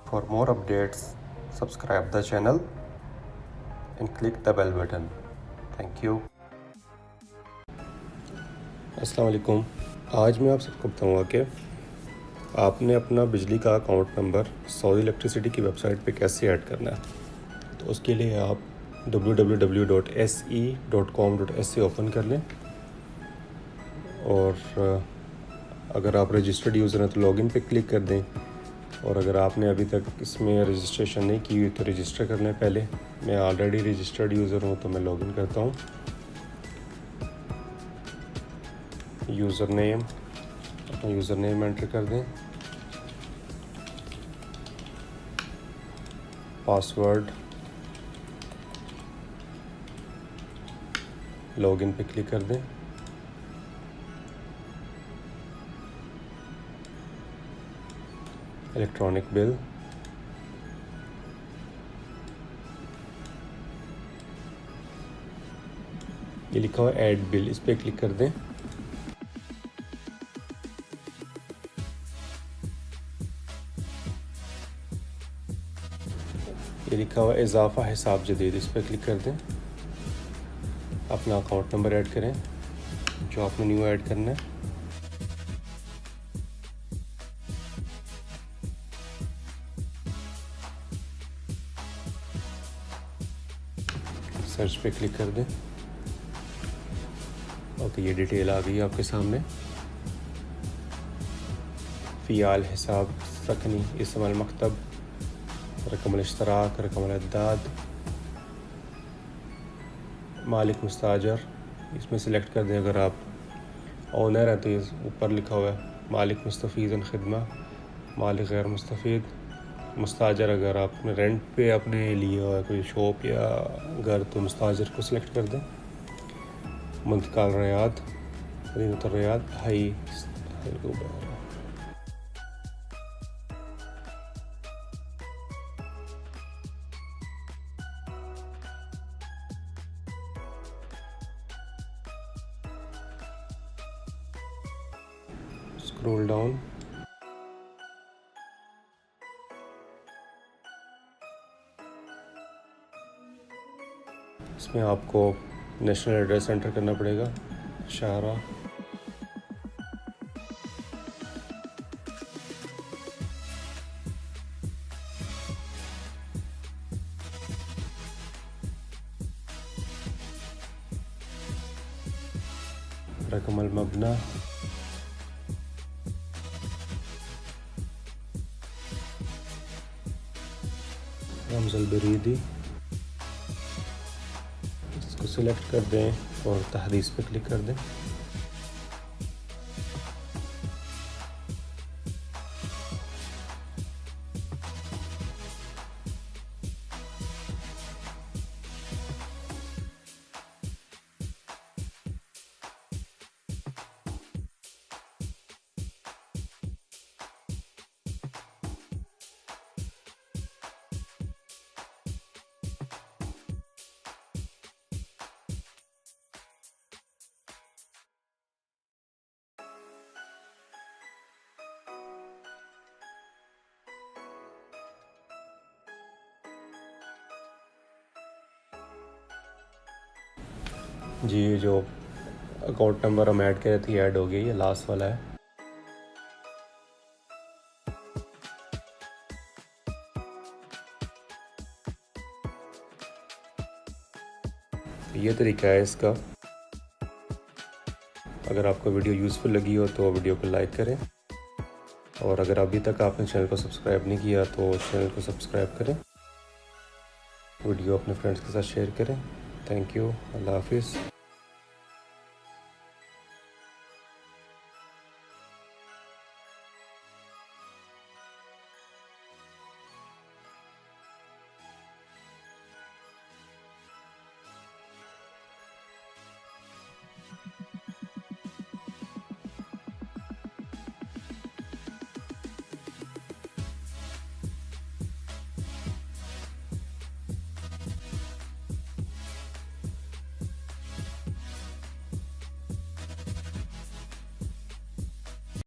For more updates, subscribe the channel and click the bell button. Thank you. अस्सलाम वालेकुम। आज मैं आप सबको बताऊंगा कि आपने अपना बिजली का अकाउंट नंबर सऊदी इलेक्ट्रिसिटी की वेबसाइट पे कैसे ऐड करना है। तो उसके लिए आप www.se.com.sa ओपन कर लें और अगर आप रजिस्टर्ड यूज़र हैं तो लॉगिन पे क्लिक कर दें, और अगर आपने अभी तक इसमें रजिस्ट्रेशन नहीं की हुई तो रजिस्टर कर लें। पहले मैं ऑलरेडी रजिस्टर्ड यूज़र हूँ तो मैं लॉगिन करता हूँ। यूज़र नेम, अपना यूज़र नेम एंटर कर दें, पासवर्ड, लॉगिन पे क्लिक कर दें। इलेक्ट्रॉनिक बिल, ये लिखा हुआ ऐड बिल, इस पर क्लिक कर दें। ये लिखा हुआ इजाफा हिसाब जदीद, इस पर क्लिक कर दें। अपना अकाउंट नंबर ऐड करें जो आपने न्यू ऐड करना है। सर्च पे क्लिक कर दें। ओके, ये डिटेल आ गई आपके सामने। फ़ियाल, हिसाब, सकनी, इस्तेमाल मकतब, रकम इश्तराक, रकम अद्दाद, मालिक मुस्ताजर, इसमें सिलेक्ट कर दें। अगर आप ओनर हैं तो ये ऊपर लिखा हुआ है मालिक मुस्तफ़ीज़ खिदमा, मालिक गैर मुस्तफ़ीद, मुस्ताजर अगर आपने रेंट पे अपने लिए हुआ कोई शॉप या घर तो मुस्ताजर को सिलेक्ट कर दें। मुंतकाल रियाद, मदीनतुर रियाद, हाई स्क्रॉल डाउन, इसमें आपको नेशनल एड्रेस एंटर करना पड़ेगा, शाहरा, रकम अल मबना, रमज़ल बरीदी, इसको सिलेक्ट कर दें और तहदीस पे क्लिक कर दें। जी, ये जो अकाउंट नंबर हम ऐड करे थे ऐड हो गया, ये लास्ट वाला है। ये तरीका है इसका। अगर आपको वीडियो यूज़फुल लगी हो तो वीडियो को लाइक करें, और अगर अभी तक आपने चैनल को सब्सक्राइब नहीं किया तो चैनल को सब्सक्राइब करें। वीडियो अपने फ्रेंड्स के साथ शेयर करें। Thank you. अल्लाह हाफिज़।